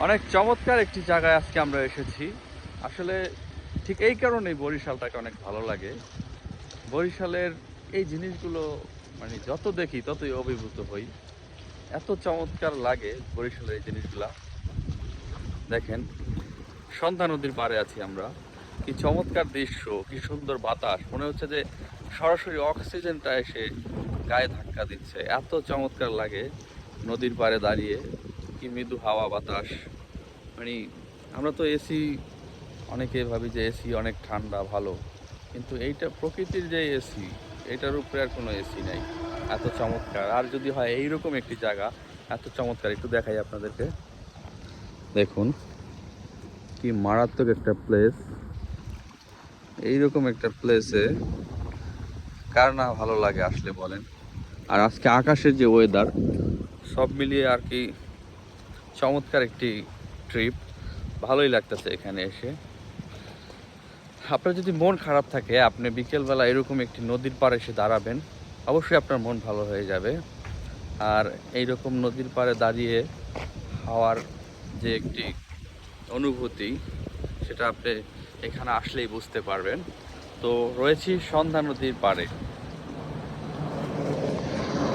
অনেক চমৎকার একটি জায়গায় আজকে আমরা এসেছি। আসলে ঠিক এই কারণেই বরিশালটাকে অনেক ভালো লাগে। বরিশালের এই জিনিসগুলো মানে যত দেখি ততই অভিভূত হই। এত চমৎকার লাগে বরিশালের এই জিনিসগুলা। দেখেন, সন্ধ্যা নদীর পাড়ে আছি আমরা। কি চমৎকার দৃশ্য, কি সুন্দর বাতাস, মনে হচ্ছে যে সরাসরি অক্সিজেনটা এসে গায়ে ধাক্কা দিচ্ছে। এত চমৎকার লাগে নদীর পাড়ে দাঁড়িয়ে, কি মৃদু হাওয়া বাতাস। মানে আমরা তো এসি, অনেকে ভাবি যে এসি অনেক ঠান্ডা ভালো, কিন্তু এইটা প্রকৃতির যে এসি, এটার উপরে আর কোনো এসি নাই। এত চমৎকার। আর যদি হয় এইরকম একটি জায়গা এত চমৎকার, একটু দেখাই আপনাদেরকে। দেখুন কি মারাত্মক একটা প্লেস। এইরকম একটা প্লেসে কার না ভালো লাগে আসলে বলেন। আর আজকে আকাশের যে ওয়েদার, সব মিলিয়ে আর কি চমৎকার একটি ট্রিপ। ভালোই লাগতেছে এখানে এসে। আপনার যদি মন খারাপ থাকে, আপনি বিকেলবেলা এরকম একটি নদীর পাড়ে এসে দাঁড়াবেন, অবশ্যই আপনার মন ভালো হয়ে যাবে। আর এইরকম নদীর পাড়ে দাঁড়িয়ে হাওয়ার যে একটি অনুভূতি, সেটা আপনি এখানে আসলেই বুঝতে পারবেন। তো রয়েছি সন্ধ্যা নদীর পাড়ে।